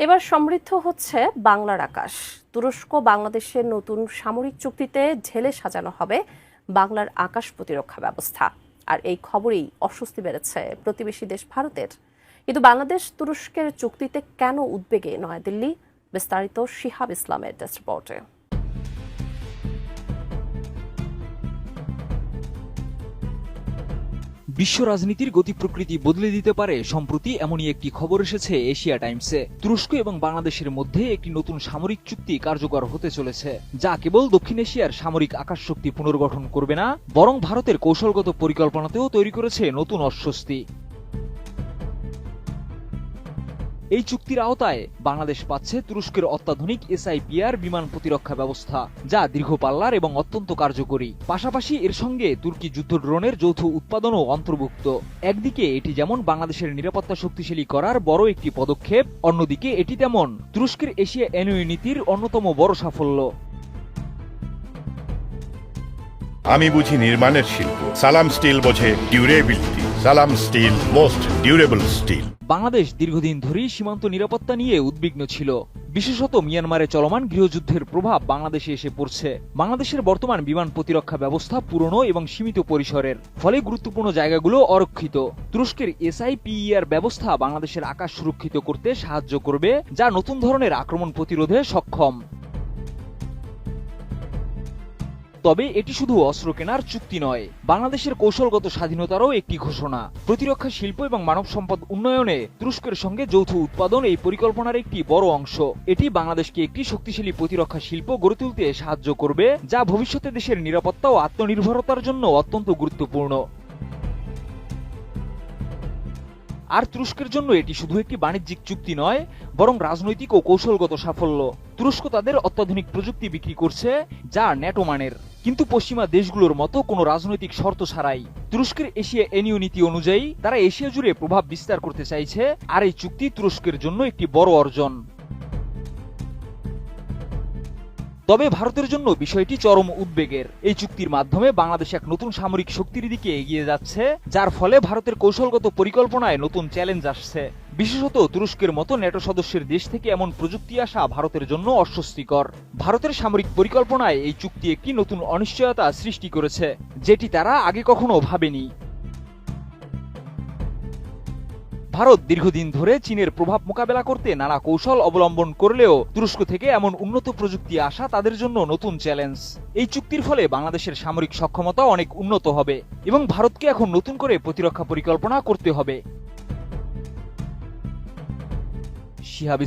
এবার সমৃদ্ধ হচ্ছে বাংলার আকাশ। তুরস্ক বাংলাদেশের নতুন সামরিক চুক্তিতে ঢেলে সাজানো হবে বাংলার আকাশ প্রতিরক্ষা ব্যবস্থা। আর এই খবরেই অস্বস্তি বেড়েছে প্রতিবেশী দেশ ভারতের। কিন্তু বাংলাদেশ তুরস্কের চুক্তিতে কেন উদ্বেগে নয়াদিল্লি? বিস্তারিত শিহাব ইসলামের ডেস্ক রিপোর্টে। বিশ্ব রাজনীতির গতি প্রকৃতি বদলে দিতে পারে সম্প্রতি এমনই একটি খবর এসেছে এশিয়া টাইমসে। তুরস্ক এবং বাংলাদেশের মধ্যে একটি নতুন সামরিক চুক্তি কার্যকর হতে চলেছে, যা কেবল দক্ষিণ এশিয়ার সামরিক আকাশ শক্তি পুনর্গঠন করবে না, বরং ভারতের কৌশলগত পরিকল্পনাতেও তৈরি করেছে নতুন অস্বস্তি। এই চুক্তির আওতায় বাংলাদেশ পাচ্ছে তুরস্কের অত্যাধুনিক SIPR বিমান প্রতিরক্ষা ব্যবস্থা, যা দীর্ঘ পাল্লার এবং অত্যন্ত কার্যকরী। পাশাপাশি এর সঙ্গে তুর্কি যুদ্ধ ড্রোনের যৌথ উৎপাদনও অন্তর্ভুক্ত। একদিকে এটি যেমন বাংলাদেশের নিরাপত্তা শক্তিশালী করার বড় একটি পদক্ষেপ, অন্যদিকে এটি তেমন তুরস্কের এশিয়া এনওএ নীতির অন্যতম বড় সাফল্য। আমি বুঝি নির্মাণের শিল্প, সালাম স্টিল বোঝে durability. Salam steel, most durable steel. Bangladesh দীর্ঘদিন ধরেই সীমান্ত নিরাপত্তা নিয়ে উদ্বিগ্ন ছিল। বিশেষত মিয়ানমারে চলমান গৃহযুদ্ধের প্রভাব বাংলাদেশে এসে পড়ছে। বাংলাদেশের বর্তমান বিমান প্রতিরক্ষা ব্যবস্থা পুরনো এবং সীমিত পরিসরের, ফলে গুরুত্বপূর্ণ জায়গাগুলো অরক্ষিত। তুরস্কের SIPER ব্যবস্থা বাংলাদেশের আকাশ সুরক্ষিত করতে সাহায্য করবে, যা নতুন ধরনের আক্রমণ প্রতিরোধে সক্ষম। তবে এটি শুধু অস্ত্র কেনার চুক্তি নয়, বাংলাদেশের কৌশলগত স্বাধীনতারও একটি ঘোষণা। প্রতিরক্ষা শিল্প এবং মানব সম্পদ উন্নয়নে তুরস্কের সঙ্গে যৌথ উৎপাদন এই পরিকল্পনার একটি বড় অংশ। এটি বাংলাদেশকে একটি শক্তিশালী প্রতিরক্ষা শিল্প গড়ে তুলতে সাহায্য করবে, যা ভবিষ্যতে দেশের নিরাপত্তা ও আত্মনির্ভরতার জন্য অত্যন্ত গুরুত্বপূর্ণ। আর তুরস্কের জন্য এটি শুধু একটি বাণিজ্যিক চুক্তি নয়, বরং রাজনৈতিক ও কৌশলগত সাফল্য। তুরস্ক তাদের অত্যাধুনিক প্রযুক্তি বিক্রি করছে, যা ন্যাটো মানের, কিন্তু পশ্চিমা দেশগুলোর মতো কোনো রাজনৈতিক শর্ত ছাড়াই। তুরস্কের এশিয়া এনইউ নীতি অনুযায়ী তারা এশিয়া জুড়ে প্রভাব বিস্তার করতে চাইছে, আর এই চুক্তি তুরস্কের জন্য একটি বড় অর্জন। তবে ভারতের জন্য বিষয়টি চরম উদ্বেগের। এই চুক্তির মাধ্যমে বাংলাদেশ এক নতুন সামরিক শক্তির দিকে এগিয়ে যাচ্ছে, যার ফলে ভারতের কৌশলগত পরিকল্পনায় নতুন চ্যালেঞ্জ আসছে। বিশেষত তুরস্কের মতো ন্যাটো সদস্যের দেশ থেকে এমন প্রযুক্তি আসা ভারতের জন্য অস্বস্তিকর। ভারতের সামরিক পরিকল্পনায় এই চুক্তি একটি নতুন অনিশ্চয়তা সৃষ্টি করেছে, যেটি তারা আগে কখনো ভাবেনি। ভারত দীর্ঘদিন ধরে চীনের প্রভাব মোকাবেলা করতে নানা কৌশল অবলম্বন করলেও তুরস্ক থেকে এমন উন্নত প্রযুক্তি আসা তাদের জন্য নতুন চ্যালেঞ্জ। এই চুক্তির ফলে বাংলাদেশের সামরিক সক্ষমতা অনেক উন্নত হবে এবং ভারতকে এখন নতুন করে প্রতিরক্ষা পরিকল্পনা করতে হবে। শিহাব